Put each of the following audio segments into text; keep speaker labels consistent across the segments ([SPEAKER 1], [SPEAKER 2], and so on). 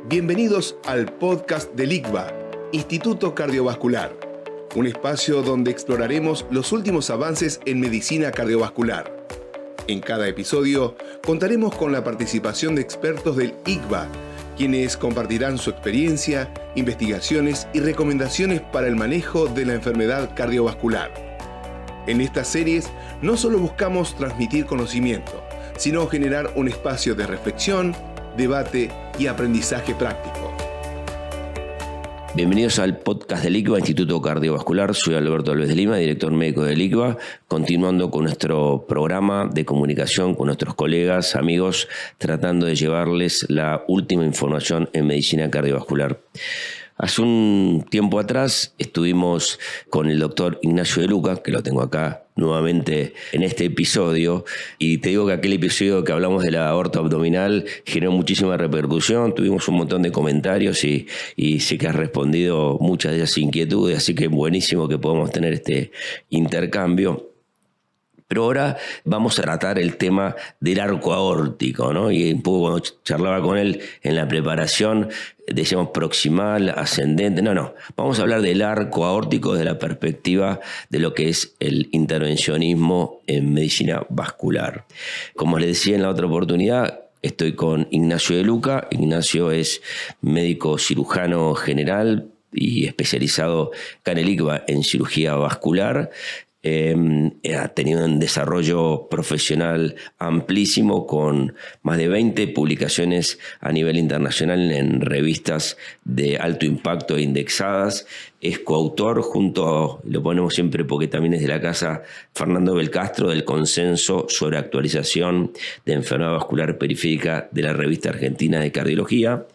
[SPEAKER 1] Bienvenidos al podcast del ICVA, Instituto Cardiovascular, un espacio donde exploraremos los últimos avances en medicina cardiovascular. En cada episodio contaremos con la participación de expertos del ICVA, quienes compartirán su experiencia, investigaciones y recomendaciones para el manejo de la enfermedad cardiovascular. En estas series no solo buscamos transmitir conocimiento, sino generar un espacio de reflexión, debate y aprendizaje práctico.
[SPEAKER 2] Bienvenidos al podcast del ICVA, Instituto Cardiovascular. Soy Alberto Alves de Lima, director médico del ICVA, continuando con nuestro programa de comunicación con nuestros colegas, amigos, tratando de llevarles la última información en medicina cardiovascular. Hace un tiempo atrás estuvimos con el doctor Ignacio de Luca, que lo tengo acá nuevamente en este episodio, y te digo que aquel episodio que hablamos de la aorta abdominal generó muchísima repercusión, tuvimos un montón de comentarios y sé que has respondido muchas de esas inquietudes, así que buenísimo que podamos tener este intercambio. Pero ahora vamos a tratar el tema del arco aórtico, ¿no? Y un poco cuando charlaba con él en la preparación, decíamos proximal, ascendente. No. Vamos a hablar del arco aórtico desde la perspectiva de lo que es el intervencionismo en medicina vascular. Como les decía en la otra oportunidad, estoy con Ignacio de Luca. Ignacio es médico cirujano general y especializado acá en el ICVA en cirugía vascular. Ha tenido un desarrollo profesional amplísimo con más de 20 publicaciones a nivel internacional en revistas de alto impacto indexadas. Es coautor junto, lo ponemos siempre porque también es de la casa, Fernando Belcastro, del consenso sobre actualización de enfermedad vascular periférica de la revista argentina de cardiología.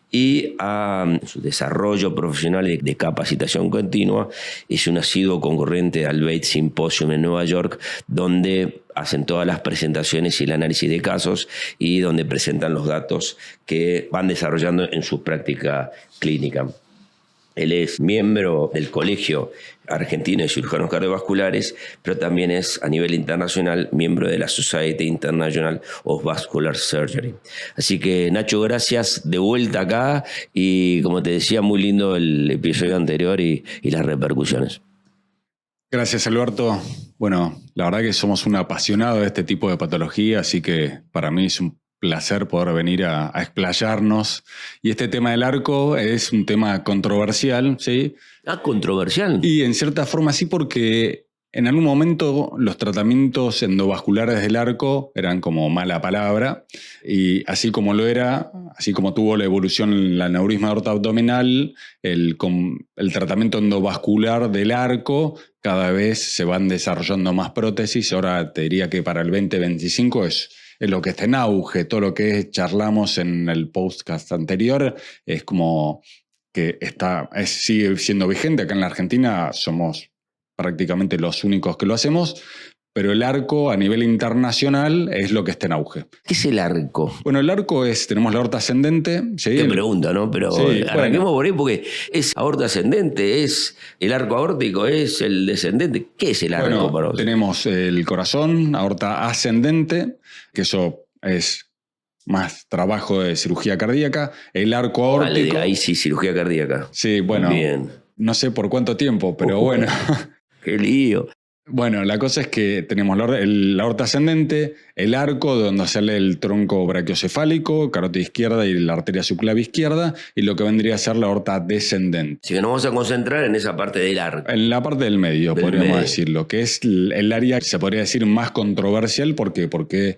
[SPEAKER 2] Y a su desarrollo profesional de capacitación continua es un asiduo concurrente al Bates Symposium en Nueva York, donde hacen todas las presentaciones y el análisis de casos y donde presentan los datos que van desarrollando en su práctica clínica. Él es miembro del Colegio Argentino de Cirujanos Cardiovasculares, pero también es a nivel internacional miembro de la Society International of Vascular Surgery. Así que Nacho, gracias de vuelta acá y como te decía, muy lindo el episodio anterior y las repercusiones.
[SPEAKER 3] Gracias, Alberto. Bueno, la verdad que somos un apasionado de este tipo de patología, así que para mí es un placer poder venir a explayarnos. Y este tema del arco es un tema controversial, ¿sí?
[SPEAKER 2] Ah, controversial.
[SPEAKER 3] Y en cierta forma sí, porque en algún momento los tratamientos endovasculares del arco eran como mala palabra, y así como lo era, así como tuvo la evolución el aneurisma de aorta abdominal, el tratamiento endovascular del arco, cada vez se van desarrollando más prótesis. Ahora te diría que para el 2025 es lo que está en auge. Todo lo que charlamos en el podcast anterior es como que sigue siendo vigente. Acá en la Argentina somos prácticamente los únicos que lo hacemos, pero el arco a nivel internacional es lo que está en auge.
[SPEAKER 2] ¿Qué es el arco?
[SPEAKER 3] Bueno, el arco tenemos la aorta ascendente. ¿Sí?
[SPEAKER 2] Te pregunto, ¿no? Pero sí, arranquemos por ahí porque es aorta ascendente, es el arco aórtico, es el descendente. ¿Qué es el arco para vos?
[SPEAKER 3] Tenemos el corazón, aorta ascendente, que eso es más trabajo de cirugía cardíaca. El arco aórtico.
[SPEAKER 2] Vale, ahí sí, cirugía cardíaca.
[SPEAKER 3] Sí, bueno.
[SPEAKER 2] Bien.
[SPEAKER 3] No sé por cuánto tiempo, pero bueno.
[SPEAKER 2] ¡Qué lío!
[SPEAKER 3] Bueno, la cosa es que tenemos la aorta ascendente, el arco, de donde sale el tronco brachiocefálico, carótida izquierda y la arteria subclavia izquierda, y lo que vendría a ser la aorta descendente.
[SPEAKER 2] Así que nos vamos a concentrar en esa parte del arco.
[SPEAKER 3] En la parte del medio, podríamos decirlo, que es el área, se podría decir, más controversial, porque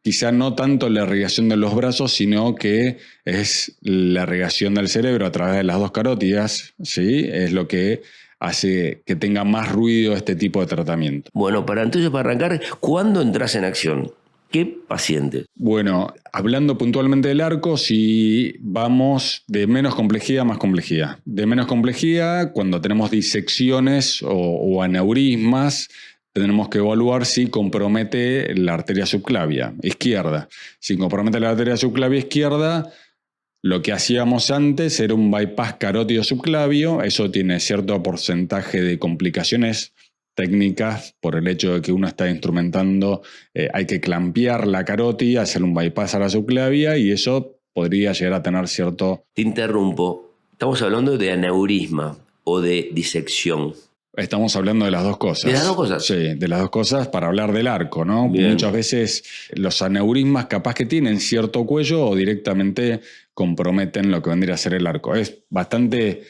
[SPEAKER 3] quizá no tanto la irrigación de los brazos, sino que es la irrigación del cerebro a través de las dos carótidas, ¿sí? Es lo que hace que tenga más ruido este tipo de tratamiento.
[SPEAKER 2] Bueno, para arrancar, ¿cuándo entras en acción? ¿Qué pacientes?
[SPEAKER 3] Bueno, hablando puntualmente del arco, si vamos de menos complejidad a más complejidad. De menos complejidad, cuando tenemos disecciones o aneurismas, tenemos que evaluar si compromete la arteria subclavia izquierda. Si compromete la arteria subclavia izquierda, lo que hacíamos antes era un bypass carótido subclavio. Eso tiene cierto porcentaje de complicaciones técnicas por el hecho de que uno está instrumentando, hay que clampear la carótida, hacer un bypass a la subclavia y eso podría llegar a tener cierto...
[SPEAKER 2] Te interrumpo. Estamos hablando de aneurisma o de disección.
[SPEAKER 3] Estamos hablando de las dos cosas.
[SPEAKER 2] ¿De las dos cosas?
[SPEAKER 3] Sí, de las dos cosas para hablar del arco, ¿no?
[SPEAKER 2] Bien.
[SPEAKER 3] Muchas veces los aneurismas capaz que tienen cierto cuello o directamente comprometen lo que vendría a ser el arco. Es bastante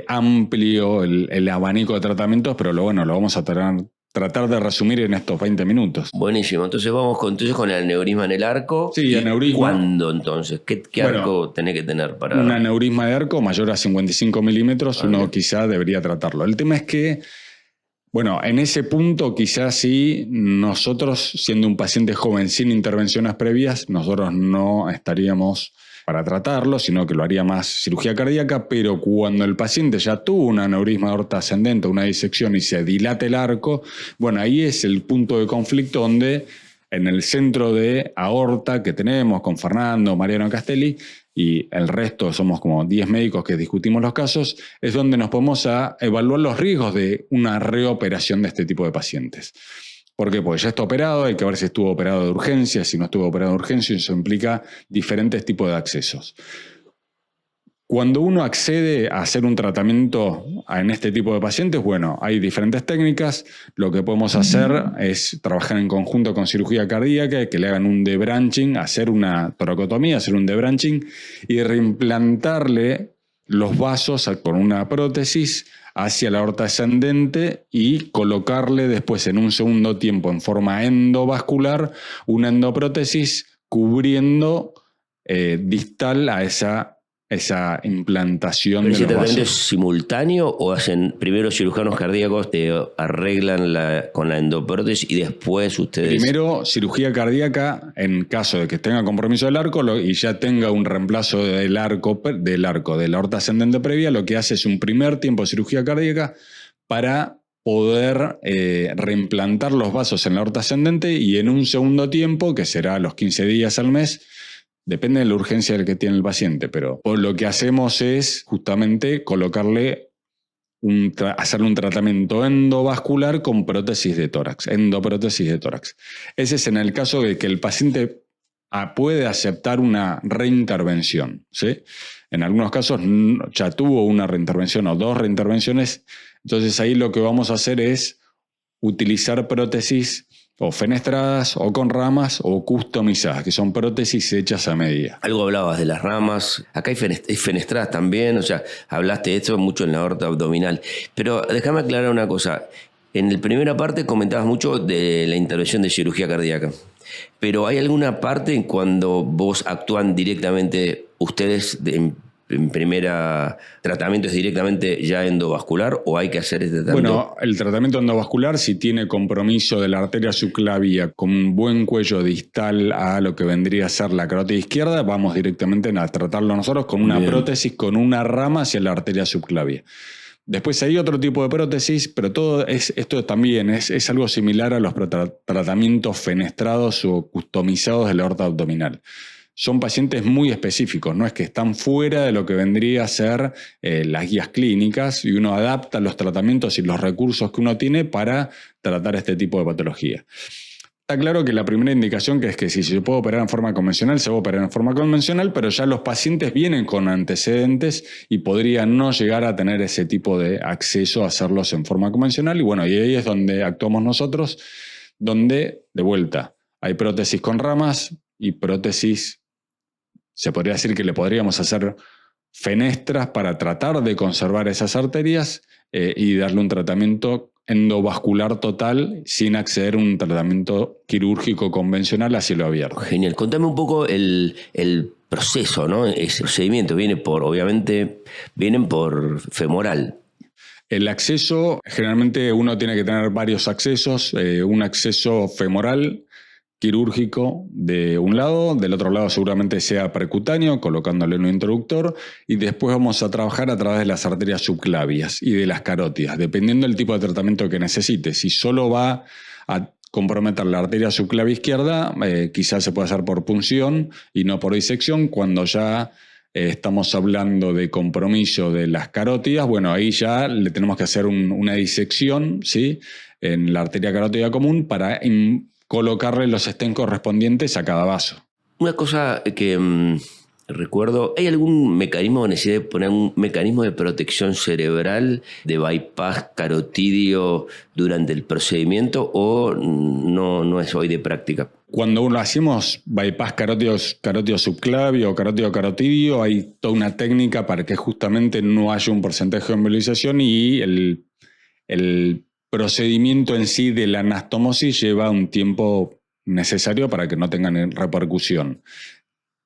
[SPEAKER 3] amplio el abanico de tratamientos, pero lo vamos a tratar de resumir en estos 20 minutos.
[SPEAKER 2] Buenísimo. Entonces vamos con el aneurisma en el arco.
[SPEAKER 3] Sí, aneurisma.
[SPEAKER 2] ¿Cuándo entonces? ¿Qué arco tenés que tener para...?
[SPEAKER 3] Un aneurisma de arco mayor a 55 milímetros, uno quizá debería tratarlo. El tema es que, en ese punto quizás sí, nosotros, siendo un paciente joven sin intervenciones previas, nosotros no estaríamos para tratarlo, sino que lo haría más cirugía cardíaca, pero cuando el paciente ya tuvo un aneurisma de aorta ascendente, una disección y se dilata el arco, ahí es el punto de conflicto donde en el centro de aorta que tenemos con Fernando, Mariano Castelli y el resto, somos como 10 médicos que discutimos los casos, es donde nos podemos evaluar los riesgos de una reoperación de este tipo de pacientes. ¿Por qué? Porque ya está operado, hay que ver si estuvo operado de urgencia, si no estuvo operado de urgencia, eso implica diferentes tipos de accesos. Cuando uno accede a hacer un tratamiento en este tipo de pacientes, hay diferentes técnicas. Lo que podemos hacer es trabajar en conjunto con cirugía cardíaca, que le hagan un debranching, hacer una toracotomía, hacer un debranching y reimplantarle los vasos con una prótesis hacia la aorta ascendente y colocarle después en un segundo tiempo en forma endovascular una endoprótesis cubriendo distal a esa implantación de los vasos. ¿Pero ese
[SPEAKER 2] tratamiento es simultáneo o hacen primero cirujanos cardíacos, te arreglan con la endoprótesis y después ustedes...?
[SPEAKER 3] Primero cirugía cardíaca en caso de que tenga compromiso del arco y ya tenga un reemplazo de la aorta ascendente previa, lo que hace es un primer tiempo de cirugía cardíaca para poder reimplantar los vasos en la aorta ascendente y en un segundo tiempo, que será a los 15 días al mes, depende de la urgencia del que tiene el paciente, pero lo que hacemos es justamente colocarle hacerle un tratamiento endovascular con prótesis de tórax, endoprótesis de tórax. Ese es en el caso de que el paciente puede aceptar una reintervención, ¿sí? En algunos casos ya tuvo una reintervención o dos reintervenciones, entonces ahí lo que vamos a hacer es utilizar prótesis o fenestradas, o con ramas, o customizadas, que son prótesis hechas a medida.
[SPEAKER 2] Algo hablabas de las ramas, acá hay fenestradas también, hablaste de esto mucho en la aorta abdominal. Pero déjame aclarar una cosa. En la primera parte comentabas mucho de la intervención de cirugía cardíaca. Pero ¿hay alguna parte en cuando vos actúan directamente ustedes en primera tratamiento es directamente ya endovascular o hay que hacer este tratamiento?
[SPEAKER 3] El tratamiento endovascular, si tiene compromiso de la arteria subclavia con un buen cuello distal a lo que vendría a ser la carótida izquierda, vamos directamente a tratarlo nosotros con una prótesis, con una rama hacia la arteria subclavia. Después hay otro tipo de prótesis, pero esto también es algo similar a los tratamientos fenestrados o customizados de la aorta abdominal. Son pacientes muy específicos, no es que están fuera de lo que vendría a ser las guías clínicas y uno adapta los tratamientos y los recursos que uno tiene para tratar este tipo de patología. Está claro que la primera indicación que es que si se puede operar en forma convencional, se va a operar en forma convencional, pero ya los pacientes vienen con antecedentes y podrían no llegar a tener ese tipo de acceso a hacerlos en forma convencional. Y ahí es donde actuamos nosotros, donde, de vuelta, hay prótesis con ramas y prótesis. Se podría decir que le podríamos hacer fenestras para tratar de conservar esas arterias y darle un tratamiento endovascular total sin acceder a un tratamiento quirúrgico convencional a cielo abierto.
[SPEAKER 2] Genial. Contame un poco el proceso, ¿no? Ese procedimiento obviamente vienen por femoral.
[SPEAKER 3] El acceso, generalmente uno tiene que tener varios accesos, un acceso femoral, quirúrgico de un lado, del otro lado seguramente sea percutáneo, colocándole un introductor, y después vamos a trabajar a través de las arterias subclavias y de las carótidas, dependiendo del tipo de tratamiento que necesite. Si solo va a comprometer la arteria subclavia izquierda, quizás se puede hacer por punción y no por disección. Cuando ya estamos hablando de compromiso de las carótidas, ahí ya le tenemos que hacer una disección, ¿sí?, en la arteria carótida común para colocarle los stents correspondientes a cada vaso.
[SPEAKER 2] Una cosa que recuerdo, ¿hay algún mecanismo o necesidad de poner un mecanismo de protección cerebral de bypass carotidio durante el procedimiento o no es hoy de práctica?
[SPEAKER 3] Cuando uno hacemos bypass carótido subclavio o carótido carotidio, hay toda una técnica para que justamente no haya un porcentaje de embolización y el procedimiento en sí de la anastomosis lleva un tiempo necesario para que no tengan repercusión.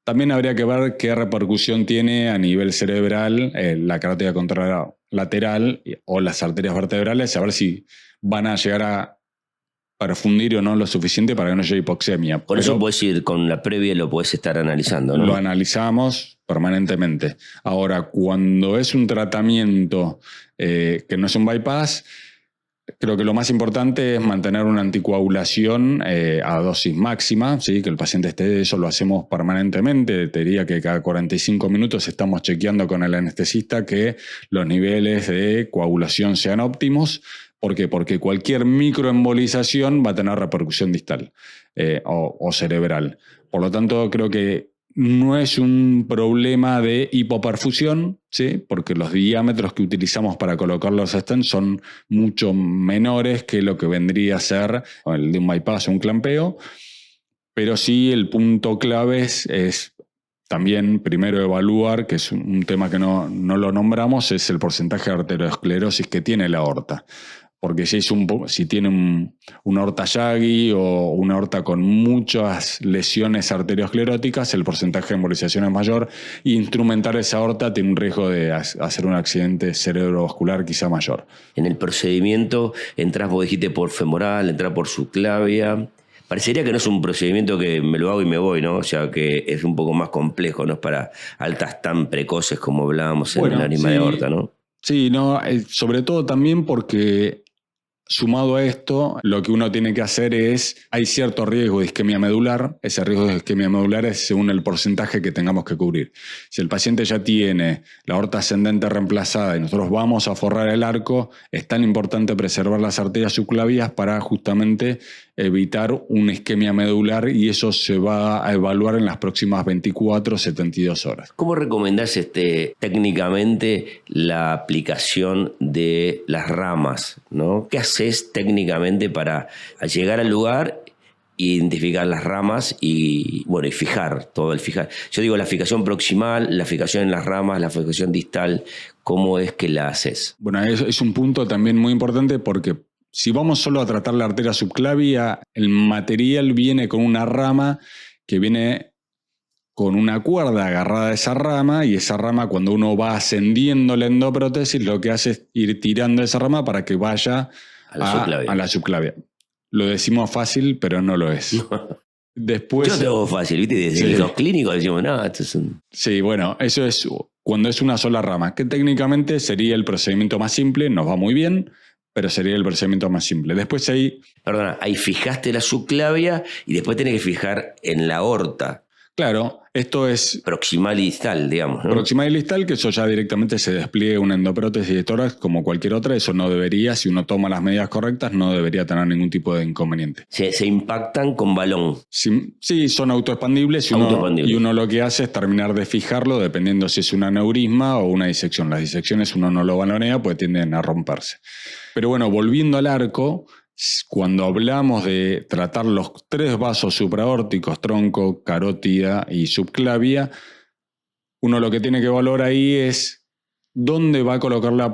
[SPEAKER 3] También habría que ver qué repercusión tiene a nivel cerebral la carótida contralateral o las arterias vertebrales, a ver si van a llegar a perfundir o no lo suficiente para que no haya hipoxemia.
[SPEAKER 2] Por eso puedes ir con la previa, lo puedes estar analizando, ¿no?
[SPEAKER 3] Lo analizamos permanentemente. Ahora, cuando es un tratamiento que no es un bypass, creo que lo más importante es mantener una anticoagulación a dosis máxima, ¿sí? Que el paciente esté, eso lo hacemos permanentemente. Te diría que cada 45 minutos estamos chequeando con el anestesista que los niveles de coagulación sean óptimos. ¿Por qué? Porque cualquier microembolización va a tener repercusión distal o cerebral. Por lo tanto, creo que no es un problema de hipoperfusión, ¿sí? Porque los diámetros que utilizamos para colocar los stents son mucho menores que lo que vendría a ser el de un bypass o un clampeo. Pero sí, el punto clave es también primero evaluar, que es un tema que no lo nombramos, es el porcentaje de arteriosclerosis que tiene la aorta. Porque si tiene una aorta Yagi o una aorta con muchas lesiones arterioscleróticas, el porcentaje de embolización es mayor. Y instrumentar esa aorta tiene un riesgo de hacer un accidente cerebrovascular quizá mayor.
[SPEAKER 2] En el procedimiento entras, vos dijiste, por femoral, entras por subclavia. Parecería que no es un procedimiento que me lo hago y me voy, ¿no? O sea, que es un poco más complejo, no es para altas tan precoces como hablábamos en el anima de aorta, ¿no?
[SPEAKER 3] Sí, sobre todo también porque sumado a esto, lo que uno tiene que hacer hay cierto riesgo de isquemia medular. Ese riesgo de isquemia medular es según el porcentaje que tengamos que cubrir. Si el paciente ya tiene la aorta ascendente reemplazada y nosotros vamos a forrar el arco, es tan importante preservar las arterias subclavias para justamente evitar una isquemia medular, y eso se va a evaluar en las próximas 24 o 72 horas.
[SPEAKER 2] ¿Cómo recomendás técnicamente la aplicación de las ramas, ¿no? ¿Qué haces técnicamente para llegar al lugar, identificar las ramas y fijar todo el fijar? Yo digo la fijación proximal, la fijación en las ramas, la fijación distal, ¿cómo es que la haces?
[SPEAKER 3] Bueno, es un punto también muy importante porque si vamos solo a tratar la arteria subclavia, el material viene con una rama que viene con una cuerda agarrada a esa rama, y esa rama, cuando uno va ascendiendo la endoprótesis, lo que hace es ir tirando esa rama para que vaya a la subclavia. Lo decimos fácil, pero no lo es. Después,
[SPEAKER 2] yo lo tengo fácil, ¿viste? Desde los clínicos decimos, no, esto es un...
[SPEAKER 3] Sí, bueno, eso es cuando es una sola rama, que técnicamente sería el procedimiento más simple, nos va muy bien, pero sería el procedimiento más simple. Después ahí
[SPEAKER 2] fijaste la subclavia y después tenés que fijar en la aorta.
[SPEAKER 3] Claro, esto es
[SPEAKER 2] proximal y distal, digamos, ¿no?
[SPEAKER 3] Proximal y distal, que eso ya directamente se despliegue una endoprótesis de tórax como cualquier otra. Eso no debería, si uno toma las medidas correctas, no debería tener ningún tipo de inconveniente.
[SPEAKER 2] Se impactan con balón.
[SPEAKER 3] Sí, son autoexpandibles, y uno lo que hace es terminar de fijarlo dependiendo si es un aneurisma o una disección. Las disecciones uno no lo balonea porque tienden a romperse. Pero bueno, volviendo al arco, cuando hablamos de tratar los 3 vasos supraórticos, tronco, carótida y subclavia, uno lo que tiene que valorar ahí es dónde va a colocar la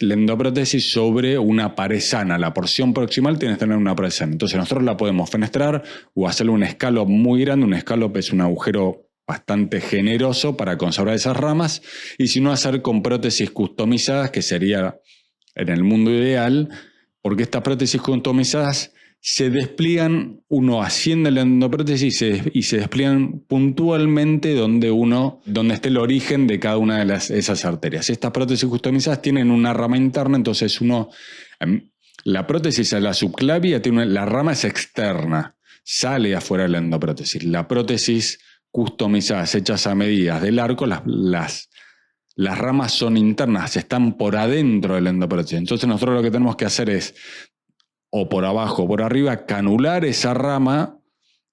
[SPEAKER 3] endoprótesis sobre una pared sana. La porción proximal tiene que tener una pared sana. Entonces nosotros la podemos fenestrar o hacerle un scallop muy grande. Un scallop es un agujero bastante generoso para conservar esas ramas. Y si no, hacer con prótesis customizadas, que sería en el mundo ideal, porque estas prótesis customizadas se despliegan, uno asciende la endoprótesis y se despliegan puntualmente donde esté el origen de cada una de esas arterias. Estas prótesis customizadas tienen una rama interna, entonces la prótesis a la subclavia la rama es externa, sale afuera de la endoprótesis. La prótesis customizadas hechas a medidas del arco, las ramas son internas, están por adentro de la endoprótesis. Entonces nosotros lo que tenemos que hacer es, o por abajo o por arriba, canular esa rama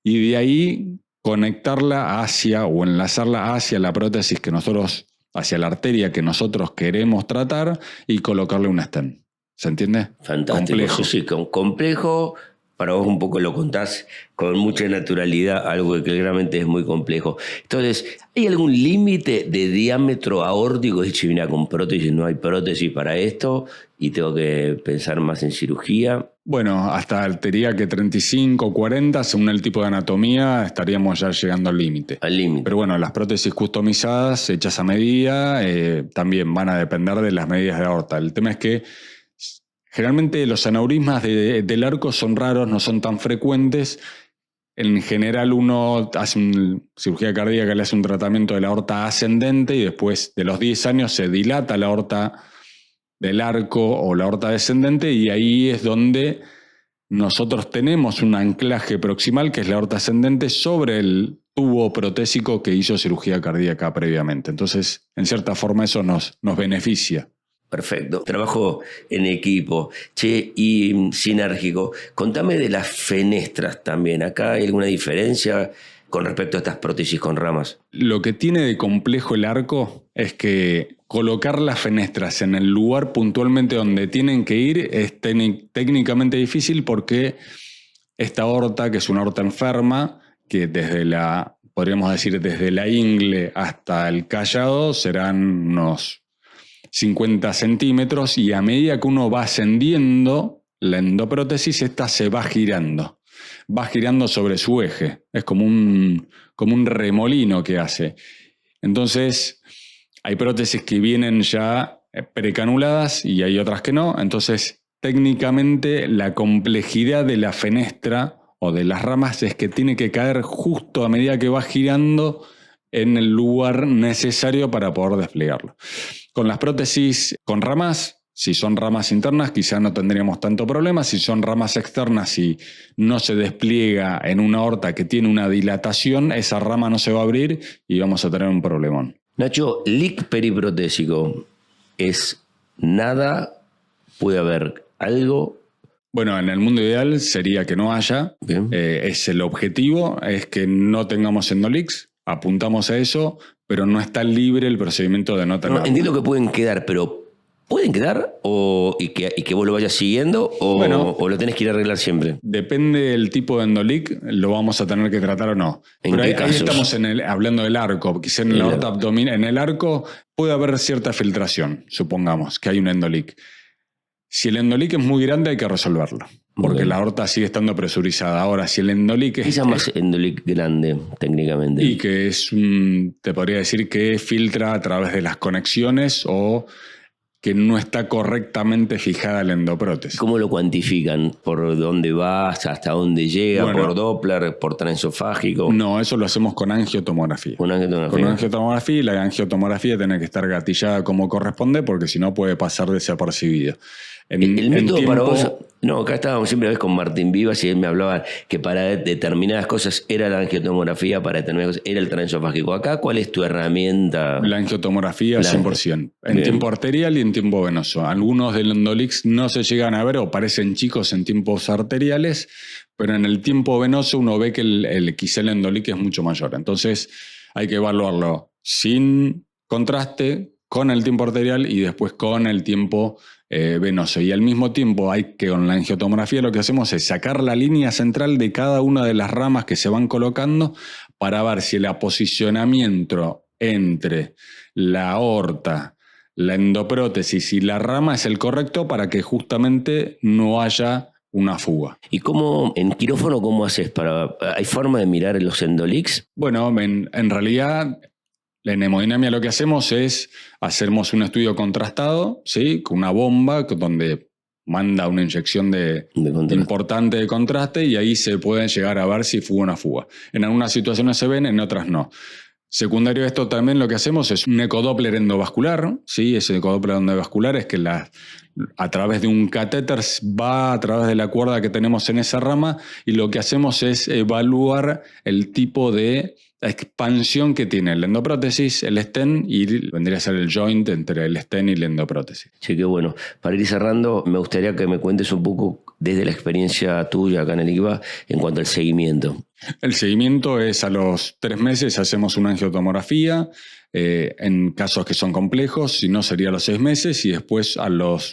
[SPEAKER 3] y de ahí conectarla hacia o enlazarla hacia la prótesis que nosotros, hacia la arteria que nosotros queremos tratar y colocarle un stent. ¿Se entiende?
[SPEAKER 2] Fantástico.
[SPEAKER 3] Complejo.
[SPEAKER 2] Sí, complejo. Para vos un poco lo contás con mucha naturalidad, algo que claramente es muy complejo. Entonces, ¿hay algún límite de diámetro aórtico? Es decir, mira, con prótesis no hay prótesis para esto y tengo que pensar más en cirugía.
[SPEAKER 3] Bueno, hasta diría que 35, 40, según el tipo de anatomía, estaríamos ya llegando al límite.
[SPEAKER 2] Al límite.
[SPEAKER 3] Pero bueno, las prótesis customizadas, hechas a medida, también van a depender de las medidas de aorta. El tema es que generalmente los aneurismas del arco son raros, no son tan frecuentes. En general uno hace una cirugía cardíaca, le hace un tratamiento de la aorta ascendente y después de los 10 años se dilata la aorta del arco o la aorta descendente y ahí es donde nosotros tenemos un anclaje proximal que es la aorta ascendente sobre el tubo protésico que hizo cirugía cardíaca previamente. Entonces, en cierta forma eso nos beneficia.
[SPEAKER 2] Perfecto. Trabajo en equipo. Che, y sinérgico. Contame de las fenestras también. ¿Acá hay alguna diferencia con respecto a estas prótesis con ramas?
[SPEAKER 3] Lo que tiene de complejo el arco es que colocar las fenestras en el lugar puntualmente donde tienen que ir es técnicamente difícil porque esta aorta, que es una aorta enferma, que podríamos decir desde la ingle hasta el callado serán unos 50 centímetros y a medida que uno va ascendiendo la endoprótesis, esta se va girando sobre su eje. Es como un remolino que hace. Entonces, hay prótesis que vienen ya precanuladas y hay otras que no. Entonces, técnicamente, la complejidad de la fenestra o de las ramas es que tiene que caer justo a medida que va girando en el lugar necesario para poder desplegarlo. Con las prótesis con ramas, si son ramas internas, quizá no tendríamos tanto problema. Si son ramas externas y no se despliega en una aorta que tiene una dilatación, esa rama no se va a abrir y vamos a tener un problemón.
[SPEAKER 2] Nacho, leak periprotésico es nada, puede haber algo.
[SPEAKER 3] Bueno, en el mundo ideal sería que no haya. Es el objetivo, es que no tengamos endoleaks. Apuntamos a eso, pero no está libre el procedimiento de no tenerlo.
[SPEAKER 2] No, entiendo que pueden quedar, pero ¿pueden quedar y que vos lo vayas siguiendo o lo tenés que ir a arreglar siempre?
[SPEAKER 3] Depende del tipo de endoleak, lo vamos a tener que tratar o no. Pero ahí estamos hablando del arco, quizá en la aorta abdominal. En el arco puede haber cierta filtración, supongamos que hay un endoleak. Si el endoleak es muy grande hay que resolverlo, porque la aorta sigue estando presurizada. Ahora, si el endoleak es...
[SPEAKER 2] ¿Qué se llama endoleak grande técnicamente?
[SPEAKER 3] Y que es te podría decir que filtra a través de las conexiones o que no está correctamente fijada la endoprótesis.
[SPEAKER 2] ¿Cómo lo cuantifican? ¿Por dónde va? ¿Hasta dónde llega? Bueno, ¿por Doppler? ¿Por transesofágico?
[SPEAKER 3] No, eso lo hacemos con angiotomografía. Con angiotomografía, y la angiotomografía tiene que estar gatillada como corresponde porque si no puede pasar desapercibido.
[SPEAKER 2] El método para vos... No, acá estábamos siempre a veces con Martín Vivas y él me hablaba que para determinadas cosas era la angiotomografía, para determinadas cosas era el transesofágico. Acá, ¿cuál es tu herramienta?
[SPEAKER 3] La angiotomografía 100%. En tiempo arterial y en tiempo venoso. Algunos del endoleaks no se llegan a ver o parecen chicos en tiempos arteriales, pero en el tiempo venoso uno ve que quizá el endoleak es mucho mayor. Entonces hay que evaluarlo sin contraste, con el tiempo arterial y después con el tiempo venoso. Y al mismo tiempo con la angiotomografía lo que hacemos es sacar la línea central de cada una de las ramas que se van colocando para ver si el aposicionamiento entre la aorta, la endoprótesis y la rama es el correcto para que justamente no haya una fuga.
[SPEAKER 2] ¿Y cómo, en quirófano, cómo haces? ¿Hay forma de mirar los endoleaks?
[SPEAKER 3] Bueno, en realidad... En hemodinamia lo que hacemos hacemos un estudio contrastado, ¿sí? Con una bomba donde manda una inyección importante de contraste y ahí se pueden llegar a ver si fuga o no fuga. En algunas situaciones se ven, en otras no. Secundario a esto también lo que hacemos es un ecodoppler endovascular, ¿sí? Ese ecodoppler endovascular es que a través de un catéter va a través de la cuerda que tenemos en esa rama y lo que hacemos es evaluar el tipo de expansión que tiene la endoprótesis, el stent y vendría a ser el joint entre el stent y la endoprótesis.
[SPEAKER 2] Sí, qué bueno. Para ir cerrando, me gustaría que me cuentes un poco desde la experiencia tuya acá en el ICVA en cuanto al seguimiento.
[SPEAKER 3] El seguimiento es a los 3 meses hacemos una angiotomografía, en casos que son complejos, si no sería a los 6 meses y después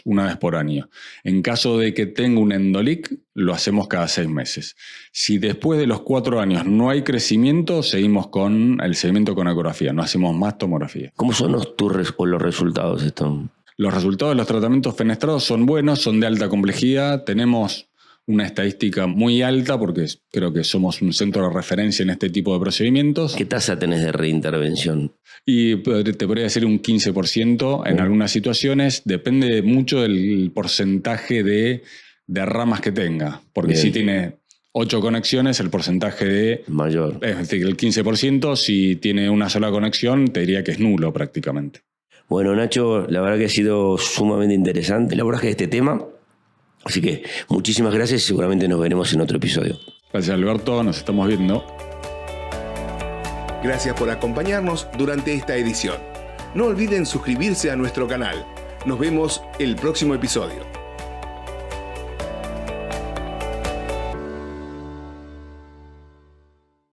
[SPEAKER 3] una vez por año. En caso de que tenga un endolic, lo hacemos cada 6 meses. Si después de los 4 años no hay crecimiento, seguimos con el seguimiento con ecografía, no hacemos más tomografía.
[SPEAKER 2] ¿Cómo son los resultados, Stone?
[SPEAKER 3] Los resultados de los tratamientos fenestrados son buenos, son de alta complejidad, tenemos una estadística muy alta porque creo que somos un centro de referencia en este tipo de procedimientos.
[SPEAKER 2] ¿Qué tasa tenés de reintervención?
[SPEAKER 3] Y te podría decir un 15% en algunas situaciones. Depende mucho del porcentaje de ramas que tenga. Porque si tiene 8 conexiones, el porcentaje de
[SPEAKER 2] mayor.
[SPEAKER 3] Es decir, el 15%, si tiene una sola conexión, te diría que es nulo prácticamente.
[SPEAKER 2] Bueno, Nacho, la verdad que ha sido sumamente interesante el abordaje de este tema. Así que muchísimas gracias y seguramente nos veremos en otro episodio.
[SPEAKER 3] Gracias, Alberto. Nos estamos viendo.
[SPEAKER 1] Gracias por acompañarnos durante esta edición. No olviden suscribirse a nuestro canal. Nos vemos el próximo episodio.